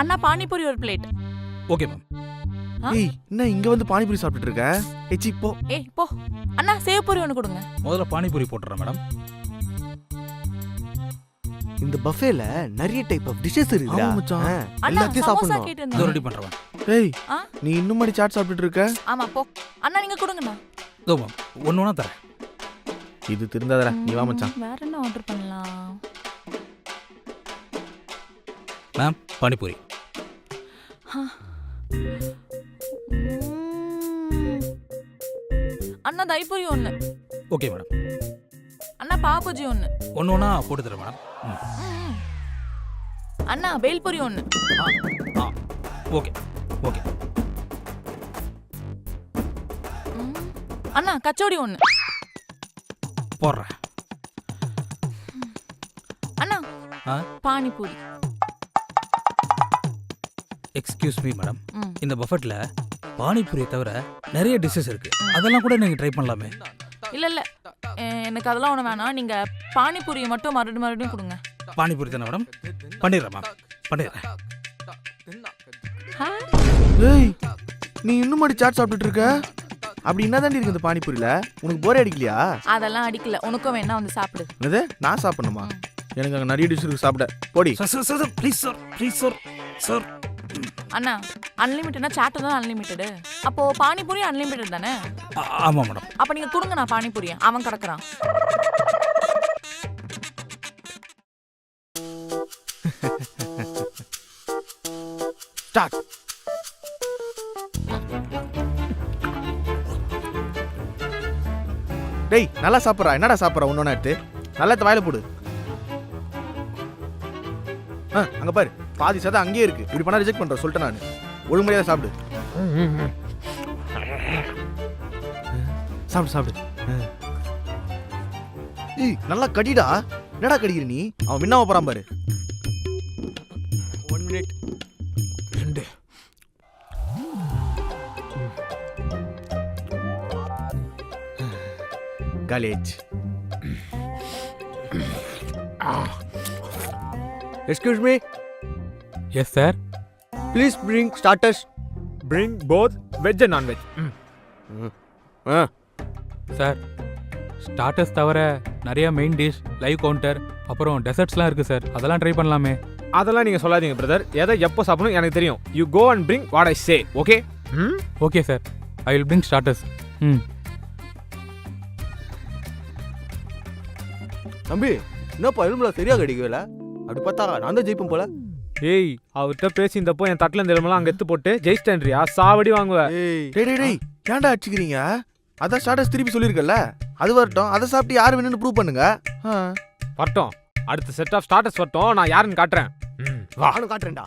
அண்ணா பானிபூரி ஒரு plate. Okay ma'am. ஏய் என்ன இங்க வந்து பானிபூரி சாப்பிட்டுட்டு இருக்க? ஏச்சி போ. ஏய் போ. அண்ணா சேவ் பூரி ஒன்று கொடுங்க. முதல்ல பானிபூரி போட்டுறேன் மேடம். இந்த பஃபேல நிறைய டைப் ஆஃப் டிஷஸ் இருக்குடா. ஆமா மச்சான். எல்லாத்தையும் சமோசா சாப்பிடணும். கேட்டு இதோ இருந்தேன். ரெடி பண்றேன். ஏய் ஆ? நீ இன்னும் மாதிரி சாட் சாப்பிட்டுட்டு இருக்க? ஆமா போ. அண்ணா நீங்க கொடுங்கண்ணா. இதோ மேம் ஒன்று ஒன்றா தரேன். இது திருந்தாதடா. நீ வா மச்சான். வேற என்ன ஆர்டர் பண்ணலாம்? மேம் பானிபூரி. அண்ணா தைப்பூரி ஒன்று. Okay madam. அண்ணா பாபுஜி ஒன்று. ஒன்று ஒன்றா போட்டு தரேன் மேடம். அண்ணா பேல்பூரி ஒன்று. ஆ ஓகே ஓகே. அண்ணா கச்சோடி ஒன்று. போடுறேன். அண்ணா ஆ பானிபூரி. Excuse me madam. ம். இந்த பஃபெட்டில் பானிபூரியை தவிர நிறைய டிஷ்ஷஸ் இருக்கு. அதெல்லாம் கூட நீங்கள் ட்ரை பண்ணலாமே. இல்ல இல்ல எனக்கு அதெல்லாம் ஒண்ணு வேணாம். நீங்க பானிபூரியை மட்டும் மறுபடியும் கொடுங்க. பானிபூரி தானே மேடம்? பண்ணிடுறேன் மேம் பண்ணிடுறேன். ஏய் நீ இன்னும் மாதிரி சாட் சாப்பிட்டுட்டு இருக்க? அப்படி என்னதாண்டி இருக்கு இந்த பானிபூரியில? உனக்கு போரே அடிக்கலையா? அதெல்லாம் அடிக்கல. உனக்கும் வேணா வந்து சாப்பிடு. என்னது நான் சாப்பிடணுமா? எனக்கு அங்கே நிறைய டிஷ் இருக்கு சாப்பிட. போடி. Sir sir sir please sir please sir sir. அண்ணா அன்லிமிட்டட்னா சாட் தான் அன்லிமிட்டடு. அப்போ பானிபூரி அன்லிமிட்டட் தானே? ஆமாம் மேடம். அப்ப நீங்க கொடுங்க நான் பானிபூரியை. அவன் கிடக்குறான். ஸ்டார்ட். டேய் நல்லா சாப்பிட்றா. என்னடா சாப்பிட்றா? ஒன்று எடுத்து நல்லா வாயில போடு. அங்க பாரு பாதி சதம் அங்கேயே இருக்கு. இப்படி பண்ணா ரிஜெக்ட் பண்ற சொல்லிட்டேன் நான். ஒழுங்குமுறையாக சாப்பிடு. சாப்பிடு சாப்பிடு. ஏய் நல்லா கடிடா. என்னடா கடிக்கிற நீ? அவன் விண்ணாம போறான் பாரு. 1 minute. 2 college. Excuse me. Yes, sir. Please bring starters. Bring both veg and non-veg. Sir starters தவிர நிறைய மெயின் டிஷ், லைவ் கவுண்டர், அப்புறம் டெசர்ட்ஸ்லாம் இருக்குது சார். அதெல்லாம் ட்ரை பண்ணலாமே. அதெல்லாம் நீங்கள் சொல்லாதீங்க பிரதர். எதை எப்போ சாப்பிடணும் எனக்கு தெரியும். You go and bring what I say. Okay? Okay sir, I will bring starters. தம்பி என்னப்பா எலும்புல சரியா கடிக்கல? அப்படி பார்த்தா நான் தான் ஜெயிப்பேன் போல. ஏய் அவர்கிட்ட பேசியிருந்தப்போ என் தட்டில் இந்த எலும்பெல்லாம் அங்கே எடுத்து போட்டு ஜெயிச்சிட்டேன்றியா? சாவடி வாங்குவேன். டேய் டேய் டேய் ஏன்டா அடிச்சுக்கிறீங்க? அதான் ஸ்டார்டர்ஸ் திருப்பி சொல்லியிருக்கல. அது வரட்டும். அதை சாப்பிட்டு யார் வேணும்னு ப்ரூவ் பண்ணுங்க. வரட்டும். அடுத்த செட் ஆஃப் ஸ்டார்டர்ஸ் வரட்டும். நான் யாருன்னு காட்டுறேன். வான்னு காட்டுறேன்டா.